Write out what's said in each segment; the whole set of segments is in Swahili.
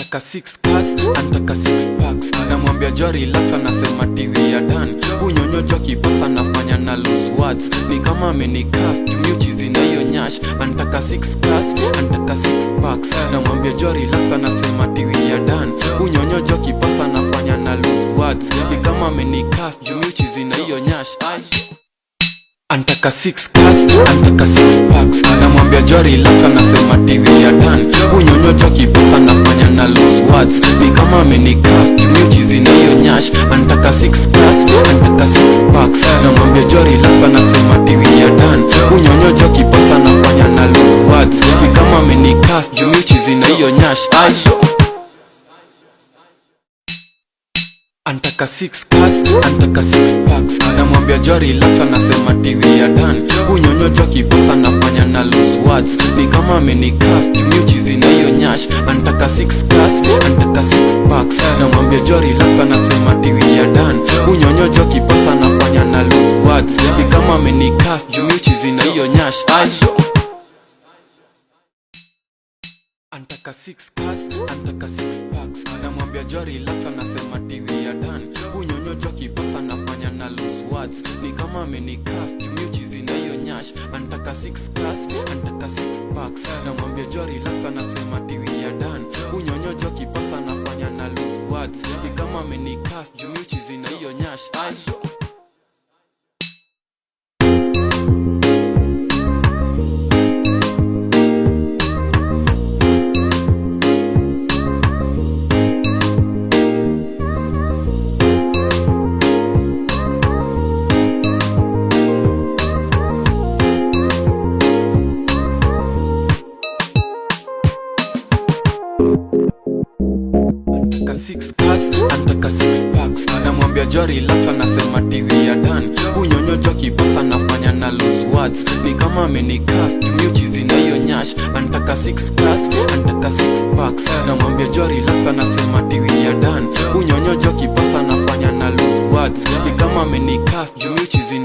Antaka 6 class, antaka 6 packs. Namwambia jo relax, anasema TV ya Dan. Unyonyo joki pasa nafanya na lose words. Ni kama amenicast, miuchizi na hiyo nyash. Antaka 6 class, antaka 6 packs. Namwambia jo relax, anasema TV ya Dan. Unyonyo joki pasa nafanya na lose words. Ni kama amenicast, miuchizi na hiyo nyash. Antaka 6 class, antaka 6 packs. Namwambia jo relax, anasema TV ya Dan. Unyonyo joki pasa nafanya na lose words. Ni kama amenicast, miuchizi na hiyo nyash. Antaka 6 class, antaka 6 packs. Namwambia jo relax, anasema TV ya Dan. Unyonyo joki pasa nafanya na lose words. Ni kama amenicast, miuchizi na hiyo nyash. Antaka 6 class, antaka 6 packs. Namwambia jo relax, anasema TV ya Dan. Unyonyo joki pasa nafanya na lose words. Ni kama amenicast, miuchizi na hiyo nyash. Antaka 6 class, antaka 6 packs. Namwambia jo relax, anasema TV ya Dan. Unyonyo joki pasa nafanya na lose words. Ni kama amenicast, miuchizi na hiyo nyash. Antaka 6 class, antaka 6 packs. Namwambia jo relax, anasema TV ya Dan. Unyonyo joki pasa nafanya na lose words. Ni kama amenicast, miuchizi na hiyo nyash. Antaka 6 class, antaka 6 packs. Namwambia jo relax, anasema TV ya Dan. Unyonyo joki pasa nafanya na lose words. Ni kama amenicast, miuchizi na hiyo nyash. Antaka 6 class, antaka 6 packs. Namwambia jo relax, anasema TV ya Dan. Unyonyo joki pasa nafanya na lose words. Ni kama amenicast, miuchizi na hiyo nyash. Antaka 6 class, antaka 6 packs. Namwambia jo relax, anasema TV ya Dan. Unyonyo joki pasa nafanya na lose words. Ni kama amenicast, miuchizi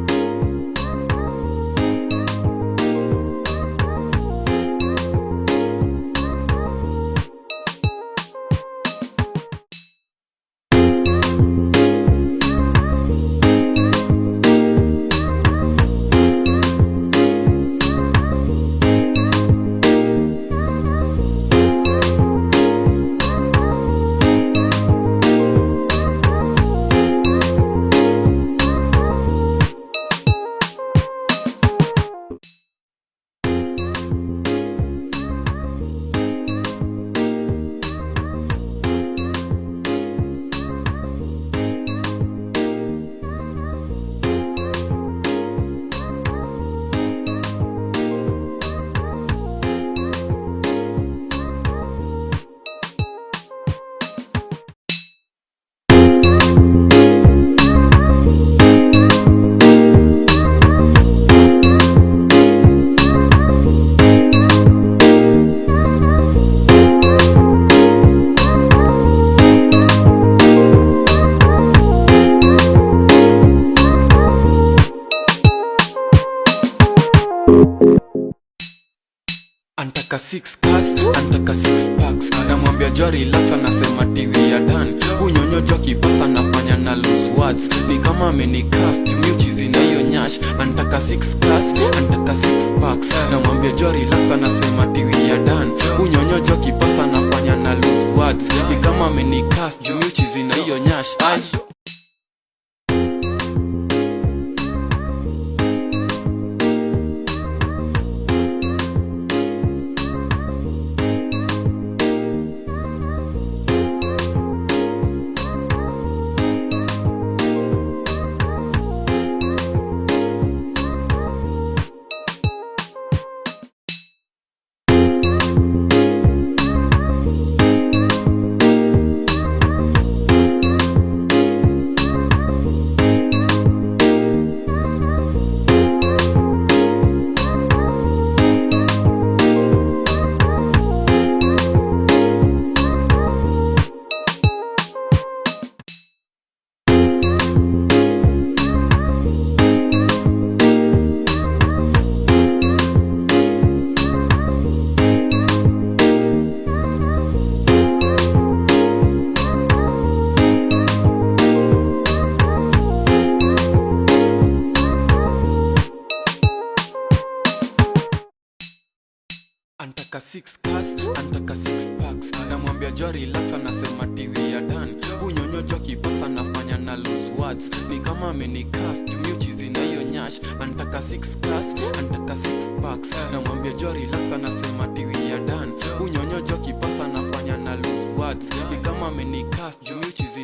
na hiyo nyash. Antaka 6 class, antaka 6 packs. Namwambia jo relax, anasema TV ya Dan. Unyonyo joki pasa nafanya na lose words. Ni kama amenicast, miuchizi na hiyo nyash. Antaka 6 class, antaka 6 packs. Namwambia jo relax, anasema TV ya Dan. Unyonyo joki pasa nafanya na lose words. Ni kama amenicast, miuchizi na hiyo nyash. Antaka 6 cars, antaka 6 packs. Namwambia jo relax, anasema TV ya Dan. Unyonyo jo kipasa nafanya na lose words. Ni kama amenicast, miuchizi na hiyo nyash. Antaka 6 cars, antaka 6 packs. Namwambia jo relax, anasema TV ya Dan. Unyonyo jo kipasa nafanya na lose words. Ni kama amenicast, miuchizi